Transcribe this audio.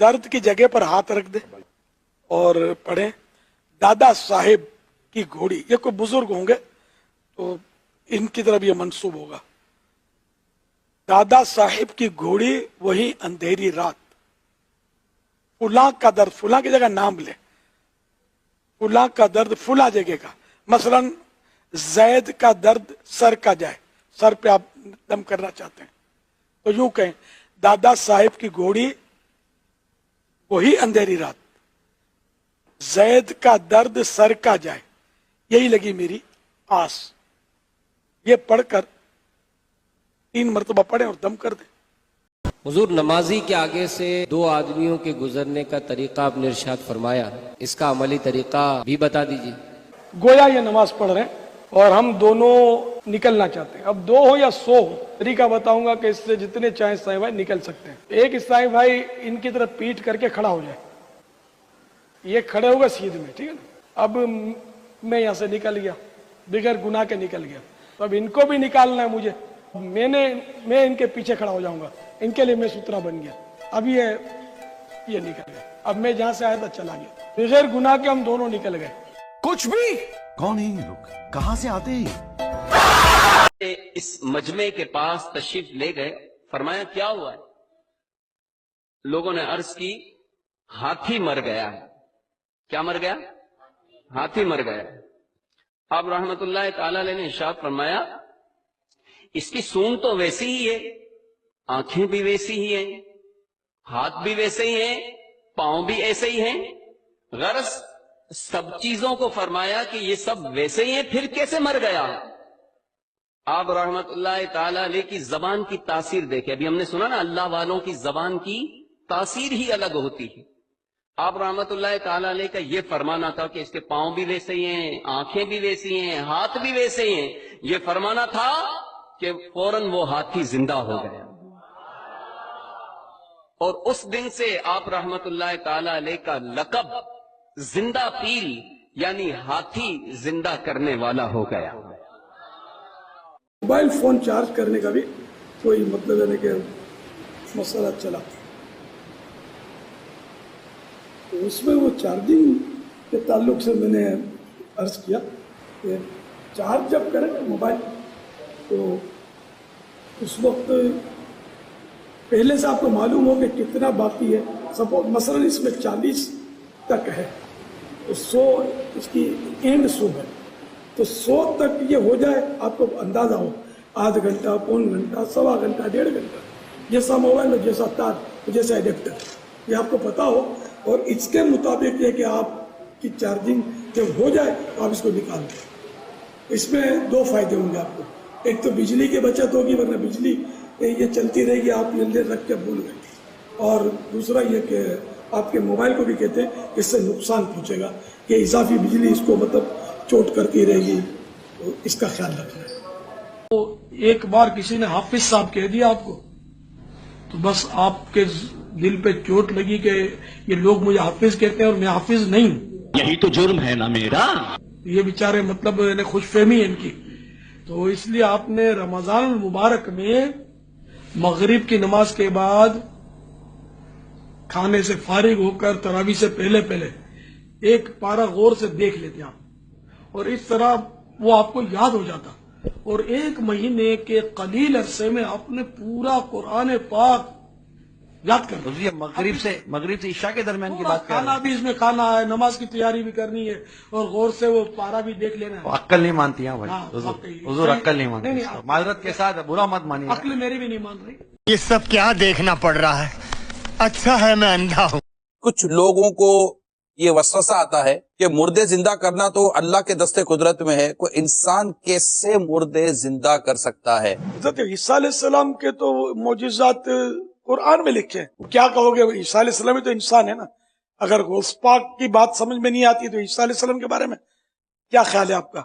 درد کی جگہ پر ہاتھ رکھ دیں اور پڑھیں دادا صاحب کی گھوڑی. یہ کوئی بزرگ ہوں گے تو ان کی طرف یہ منسوب ہوگا. دادا صاحب کی گھوڑی وہی اندھیری رات. فلاں کا درد، فلاں کی جگہ نام لے، فلاں کا درد فلاں جگہ کا. مثلا زید کا درد سر کا جائے، سر پہ آپ دم کرنا چاہتے ہیں تو یوں کہیں دادا صاحب کی گھوڑی وہی اندھیری رات، زید کا درد سر کا جائے، یہی لگی میری آس. یہ پڑھ کر 3 مرتبہ پڑھیں اور دم کر دیں. حضور نمازی کے آگے سے 2 آدمیوں کے گزرنے کا طریقہ آپ نے ارشاد فرمایا، اس کا عملی طریقہ بھی بتا دیجیے. گویا یہ نماز پڑھ رہے ہیں اور ہم دونوں نکلنا چاہتے ہیں. اب 2 ہو یا 100 ہو، طریقہ بتاؤں گا کہ اس سے جتنے چاہیں عیسائی بھائی نکل سکتے ہیں. ایک عیسائی بھائی ان کی طرف پیٹ کر کے کھڑا ہو جائے، یہ کھڑے ہوگا سیدھ میں، ٹھیک ہے نا. اب میں یہاں سے نکل گیا، بغیر گناہ کے نکل گیا، تو اب ان کو بھی نکالنا ہے مجھے. میں ان کے پیچھے کھڑا ہو جاؤں گا، ان کے لیے میں سترا بن گیا. اب یہ نکل گئے. اب میں جہاں سے آیا تھا چلا گیا، بغیر گناہ کے ہم دونوں نکل گئے. کچھ بھی کون ہیں یہ لوگ، کہاں سے آتے ہیں؟ اس مجمع کے پاس تشریف لے گئے. فرمایا کیا ہوا ہے؟ لوگوں نے عرض کی ہاتھی مر گیا ہے. کیا مر گیا؟ ہاتھی مر گیا ہے. آپ رحمت اللہ تعالی علیہ نے ارشاد فرمایا اس کی سونگ تو ویسی ہی ہے، آنکھیں بھی ویسی ہی ہیں، ہاتھ بھی ویسے ہی ہیں، پاؤں بھی ایسے ہی ہیں. غرض سب چیزوں کو فرمایا کہ یہ سب ویسے ہی ہیں، پھر کیسے مر گیا؟ آپ رحمت اللہ تعالی علیہ کی زبان کی تاثیر دیکھیں. ابھی ہم نے سنا نا اللہ والوں کی زبان کی تاثیر ہی الگ ہوتی ہے. آپ رحمت اللہ تعالی علیہ کا یہ فرمانا تھا کہ اس کے پاؤں بھی ویسے ہی ہیں، آنکھیں بھی ویسی ہیں، ہاتھ بھی ویسے ہی ہیں. یہ فرمانا تھا کہ فوراً وہ ہاتھی زندہ ہو گیا. اور اس دن سے آپ رحمت اللہ تعالی علیہ کا لقب زندہ پیل یعنی ہاتھی زندہ کرنے والا ہو گیا. موبائل فون چارج کرنے کا بھی کوئی مطلب ہے کہ مسئلہ چلا، تو اس میں وہ چارجنگ کے تعلق سے میں نے عرض کیا کہ چارج جب کریں موبائل تو اس وقت پہلے سے آپ کو معلوم ہو کہ کتنا باقی ہے. سپوز مثلا اس میں 40 تک ہے تو 100 اس کی اینڈ 100 ہے، تو 100 تک یہ ہو جائے، آپ کو اندازہ ہو آدھ گھنٹہ، پون گھنٹہ، سوا گھنٹہ، 1.5 گھنٹہ، جیسا موبائل ہو، جیسا تار، جیسا ایڈیپٹر، یہ آپ کو پتا ہو. اور اس کے مطابق یہ کہ آپ کی چارجنگ جب ہو جائے تو آپ اس کو نکال دیں. اس میں 2 فائدے ہوں گے آپ کو. ایک تو بجلی کی بچت ہوگی، ورنہ بجلی یہ چلتی رہے گی، آپ نے رکھ کے بھول گئے. اور دوسرا یہ کہ آپ کے موبائل کو بھی کہتے ہیں کہ اس سے نقصان پہنچے گا، کہ اضافی بجلی اس کو مطلب چوٹ کرتی رہے گی، تو اس کا خیال رکھنا ہے. تو ایک بار کسی نے حافظ صاحب کہہ دیا آپ کو تو بس آپ کے دل پہ چوٹ لگی کہ یہ لوگ مجھے حافظ کہتے ہیں اور میں حافظ نہیں ہوں. یہی تو جرم ہے نا میرا. یہ بیچارے مطلب خوش فہمی ہے ان کی. تو اس لیے آپ نے رمضان المبارک میں مغرب کی نماز کے بعد کھانے سے فارغ ہو کر تراویح سے پہلے ایک پارا غور سے دیکھ لیتے آپ، اور اس طرح وہ آپ کو یاد ہو جاتا. اور 1 مہینے کے قلیل عرصے میں آپ نے پورا قرآن پاک یاد کر یہ مغرب سے عشاء کے درمیان کی بات کر رہے ہیں. کھانا بھی اس میں کھانا ہے، نماز کی تیاری بھی کرنی ہے، اور غور سے وہ پارا بھی دیکھ لینا ہے. عقل نہیں مانتی ہیں بھائی. واقعی. حضور عقل نہیں مانتی. نہیں، معذرت کے ساتھ برا مت مانیے. عقل میری بھی نہیں مان رہی. یہ سب کیا دیکھنا پڑ رہا ہے؟ اچھا ہے میں اندھا ہوں. کچھ لوگوں کو یہ وسوسہ آتا ہے کہ مردے زندہ کرنا تو اللہ کے دستے قدرت میں ہے، کوئی انسان کیسے مردے زندہ کر سکتا ہے؟ حضرت عیسیٰ علیہ السلام کے تو معجزات قرآن میں لکھے ہیں. کیا کہو گے؟ عیسیٰ علیہ السلام تو انسان ہے نا. اگر غوث پاک کی بات سمجھ میں نہیں آتی تو عیسیٰ علیہ السلام کے بارے میں کیا خیال ہے آپ کا؟